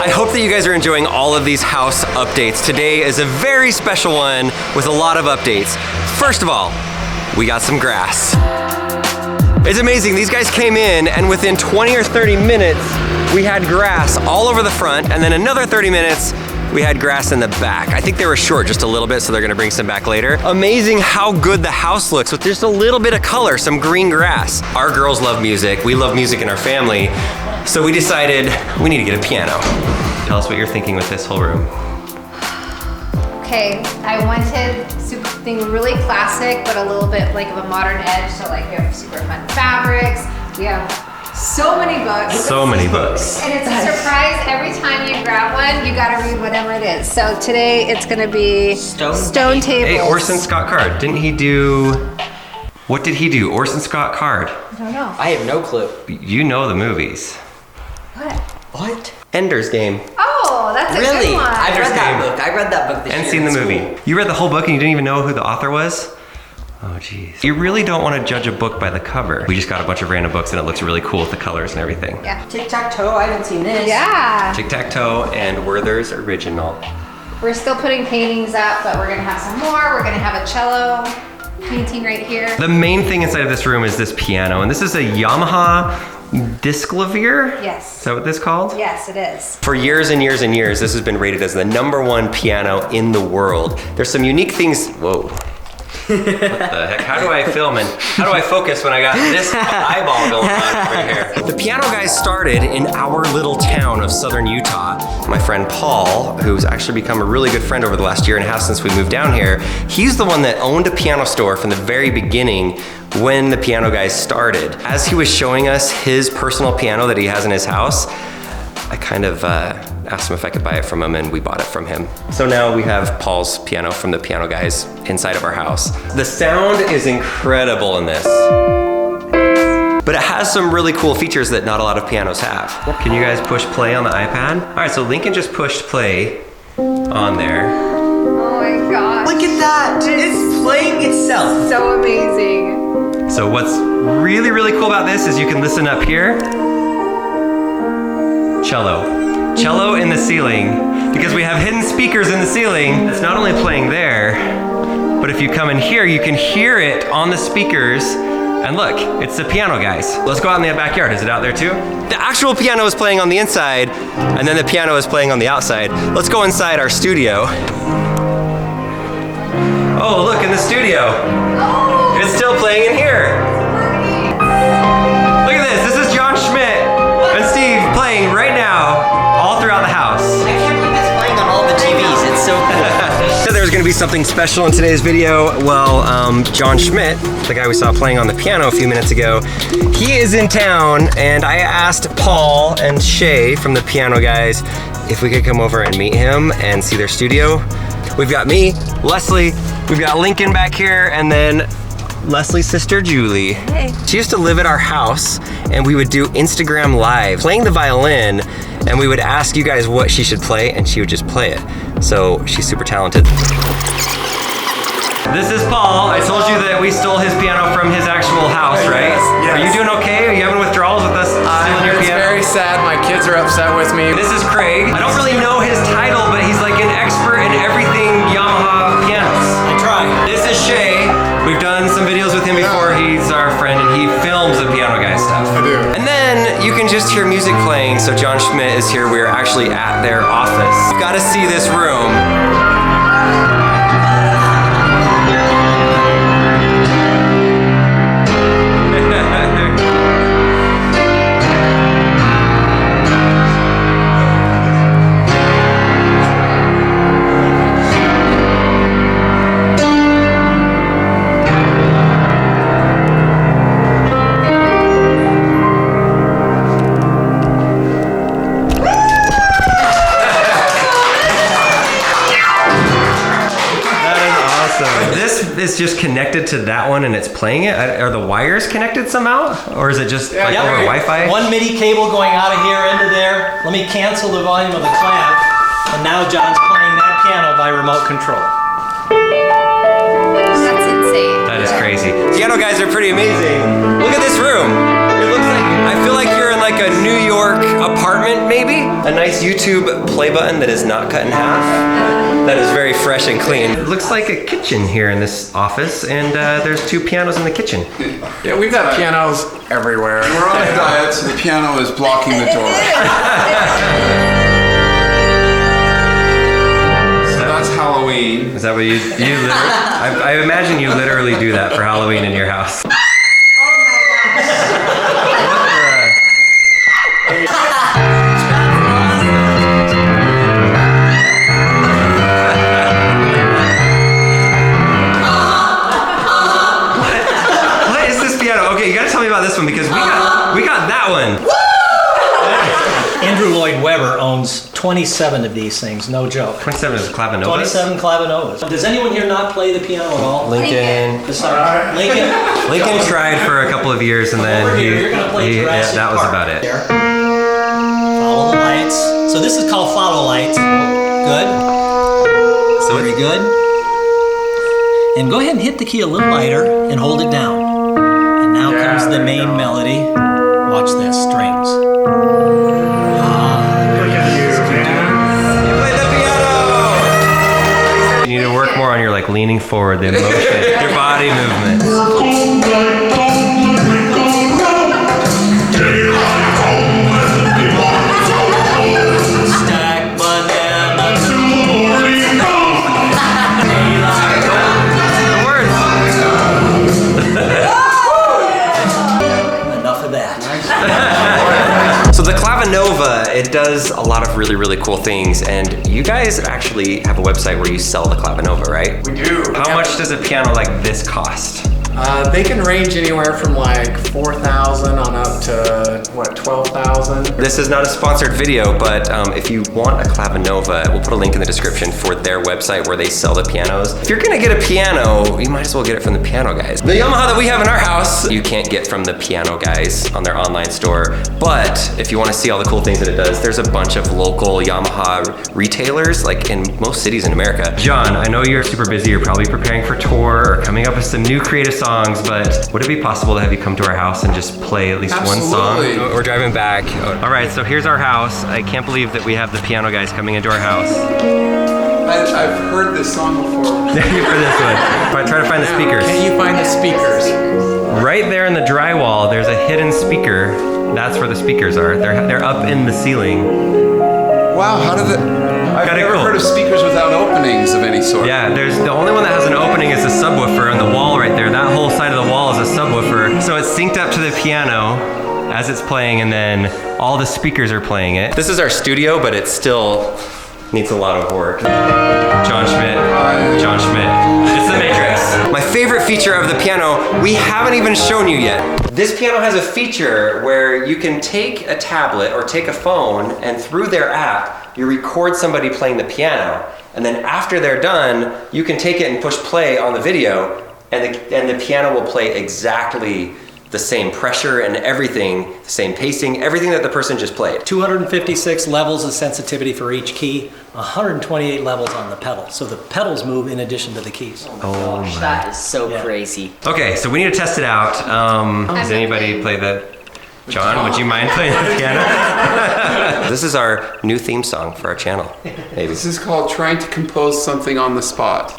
I hope that you guys are enjoying all of these house updates. Today is a very special one with a lot of updates. First of all, we got some grass. It's amazing, these guys came in and within 20 or 30 minutes, we had grass all over the front, and then another 30 minutes, we had grass in the back. I think they were short just a little bit, so they're gonna bring some back later. Amazing how good the house looks with just a little bit of color, some green grass. Our girls love music. We love music in our family. So we decided we need to get a piano. Tell us what you're thinking with this whole room. Okay, I wanted something really classic, but a little bit like of a modern edge. So like we have super fun fabrics. We have so many books. So many books. And it's a surprise every time you grab one, you gotta read whatever it is. So today it's gonna be Stone Tables. Hey, Orson Scott Card. Didn't he do, what did he do? Orson Scott Card. I don't know. I have no clue. You know the movies. What? Ender's Game. Oh, that's a Really? good one. I read that Game. book. I read that book this And year seen the in movie. school. You read the whole book and you didn't even know who the author was? Oh geez. You really don't want to judge a book by the cover. We just got a bunch of random books and it looks really cool with the colors and everything. Yeah. Tic-tac-toe, I haven't seen this. Yeah. Tic-tac-toe and Werther's Original. We're still putting paintings up, but we're gonna have some more. We're gonna have a cello painting right here. The main thing inside of this room is this piano, and this is a Yamaha Disklavier? Yes. Is that what this is called? Yes, it is. For years and years and years, this has been rated as the #1 piano in the world. There's some unique things, whoa. What the heck? How do I film and how do I focus when I got this eyeball going on right here? The piano guys started in our little town of southern Utah. My friend Paul, who's actually become a really good friend over the last year and a half since we moved down here, he's the one that owned a piano store from the very beginning when the piano guys started. As he was showing us his personal piano that he has in his house, I kind of asked him if I could buy it from him and we bought it from him. So now we have Paul's piano from the piano guys inside of our house. The sound is incredible in this. But it has some really cool features that not a lot of pianos have. Can you guys push play on the iPad? All right, so Lincoln just pushed play on there. Oh my gosh. Look at that! It's playing itself. So amazing. So what's really, really cool about this is you can listen up here. Cello. Cello in the ceiling, because we have hidden speakers in the ceiling. It's not only playing there, but if you come in here, you can hear it on the speakers. And look, it's the piano guys. Let's go out in the backyard. Is it out there too? The actual piano is playing on the inside, and then the piano is playing on the outside. Let's go inside our studio. Oh, look, in the studio. Oh, It's still playing in here. Look at this. This is John Schmidt and Steve playing right now all throughout the house. I can't believe it's playing on all the TVs. It's so cool. So there's gonna be something special in today's video. Well, John Schmidt, the guy we saw playing on the piano a few minutes ago, he is in town, and I asked Paul and Shay from the piano guys if we could come over and meet him and see their studio. We've got me, Leslie, we've got Lincoln back here, and then Leslie's sister, Julie. Hey. She used to live at our house, and we would do Instagram Live, playing the violin, and we would ask you guys what she should play, and she would just play it. So she's super talented. This is Paul. I told you that we stole his piano from his actual house, right? Yes. Are you doing okay? Are you having withdrawals with us stealing your It's piano? very sad. My kids are upset with me. This is Craig. I don't really know his title, but he's like an expert in everything Yamaha pianos. I try. This is Shay. We've done some videos with him before. He's our friend and he films the piano guy stuff. I do. And then you can just hear music playing. So John Schmidt is here. We're actually at their office. You've got to see this room. Is just connected to that one and it's playing it? Are the wires connected somehow? Or is it just like Yep. over Wi-Fi? One MIDI cable going out of here into there. Let me cancel the volume of the clamp. And now John's playing that piano by remote control. that's insane. That is crazy. Piano guys are pretty amazing. Look at this room. It looks like, I feel like you're in like like a New York apartment, maybe? A nice YouTube play button that is not cut in half. That is very fresh and clean. It looks like a kitchen here in this office, and there's 2 pianos in the kitchen. Yeah, we've got pianos everywhere. We're on a diet, so the piano is blocking the door. So that's Halloween. Is that what you literally, I imagine you literally do that for Halloween in your house. What is this piano? Okay, you gotta tell me about this one because we got that one. Andrew Lloyd Webber owns 27 of these things, no joke. 27 is Clavanovas. 27 Clavanovas. Does anyone here not play the piano at all? Lincoln. Besides Lincoln? Lincoln tried for a couple of years and then Over here, you're gonna play Jurassic that was Park. about it. There. Follow the lights. So this is called follow lights. Good. So Very good. And go ahead and hit the key a little lighter and hold it down. And now comes the main melody. Watch this, strings. you need to work more on your like leaning forward, the emotion, your body movement. So the Clavanova, it does a lot of really, really cool things, and you guys actually have a website where you sell the Clavanova, right? We do. How much does a piano like this cost? They can range anywhere from like 4,000 on up to what, 12,000. This is not a sponsored video, but if you want a Clavanova, we'll put a link in the description for their website where they sell the pianos. If you're gonna get a piano, you might as well get it from the piano guys. The Yamaha that we have in our house, you can't get from the piano guys on their online store. But if you wanna see all the cool things that it does, there's a bunch of local Yamaha retailers, like in most cities in America. John, I know you're super busy. You're probably preparing for tour or coming up with some new creative songs, but would it be possible to have you come to our house and just play at least one song? Absolutely. We're driving back. All right, so here's our house. I can't believe that we have the piano guys coming into our house. I've heard this song before. Thank you for this one. Try to find the speakers. Can you find the speakers? Right there in the drywall, there's a hidden speaker. That's where the speakers are. They're up in the ceiling. Wow, how did it? I've Kinda never cool. heard of speakers without openings of any sort. Yeah, there's the only one that has an opening is the subwoofer on the wall right there. That whole side of the wall is a subwoofer. So it's synced up to the piano as it's playing, and then all the speakers are playing it. This is our studio, but it still needs a lot of work. John Schmidt. John Schmidt. It's the Matrix. My favorite feature of the piano, we haven't even shown you yet. This piano has a feature where you can take a tablet or take a phone, and through their app, you record somebody playing the piano, and then after they're done, you can take it and push play on the video, and the piano will play exactly the same pressure and everything, the same pacing, everything that the person just played. 256 levels of sensitivity for each key, 128 levels on the pedal. So the pedals move in addition to the keys. Oh my. That is so Yeah. crazy. Okay, so we need to test it out. Does anybody play the... John, would you mind playing the piano? This is our new theme song for our channel, maybe. This is called trying to compose something on the spot.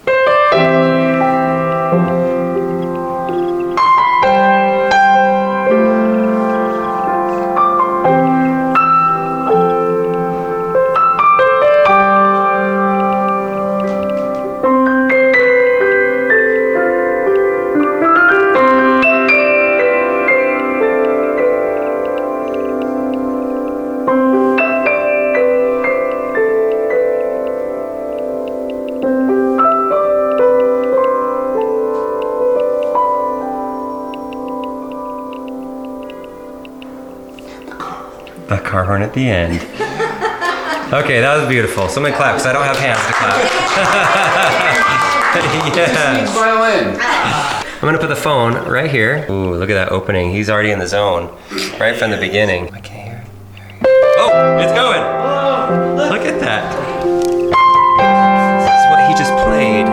The car horn at the end. Okay, that was beautiful. Someone clap, because I don't have hands to clap. Yes. Violin. I'm gonna put the phone right here. Ooh, look at that opening. He's already in the zone, right from the beginning. I can't hear it. Oh, it's going. Look at that. This is what he just played.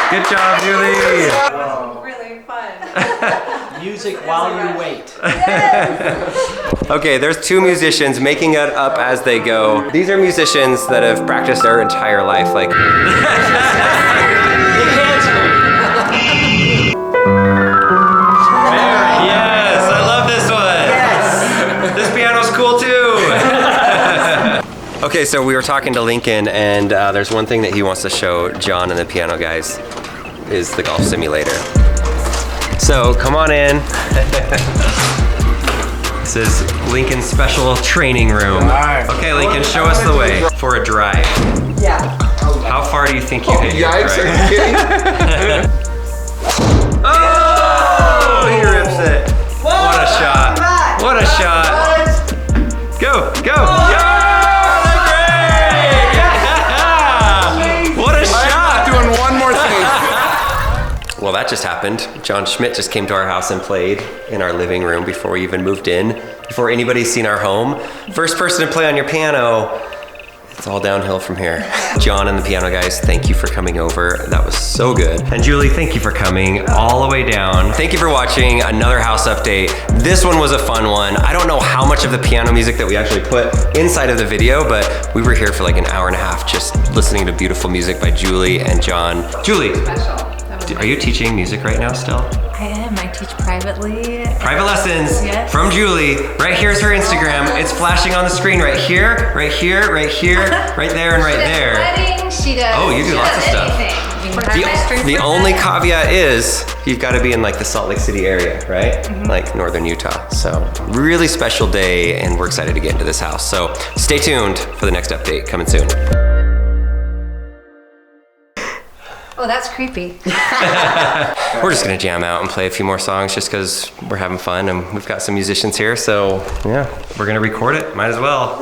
Good job, Julie. Really fun. Music while you wait. Okay, there's two musicians making it up as they go. These are musicians that have practiced their entire life. Like, yes, I love this one. Yes. This piano's cool too. Okay, so we were talking to Lincoln, and there's one thing that he wants to show John and the piano guys is the golf simulator. So come on in. This is Lincoln's special training room. Okay, Lincoln, show us the way for a drive. Yeah. How far do you think you hit your Yikes, are drive? you kidding? Oh, he rips it. What a shot. What a shot. Go, go. Yeah! What a shot. Doing one more thing. Well, that just happened. John Schmidt just came to our house and played in our living room before we even moved in, before anybody's seen our home. First person to play on your piano. It's all downhill from here. John and the piano guys, thank you for coming over. That was so good. And Julie, thank you for coming all the way down. Thank you for watching another house update. This one was a fun one. I don't know how much of the piano music that we actually put inside of the video, but we were here for like an hour and a half just listening to beautiful music by Julie and John. Julie, are you teaching music right now still? I am. I teach privately. Private lessons Yes. from Julie. Right here's her Instagram. It's flashing on the screen right here, right here, right here, right there, and right She does there. weddings, she does. Oh, you do she lots does of stuff. anything. You can have my strings The with only it. caveat is you've got to be in like the Salt Lake City area, right? Like northern Utah. So really special day, and we're excited to get into this house. So stay tuned for the next update coming soon. Oh, that's creepy. We're just gonna jam out and play a few more songs just because we're having fun and we've got some musicians here. So yeah, we're gonna record it. Might as well.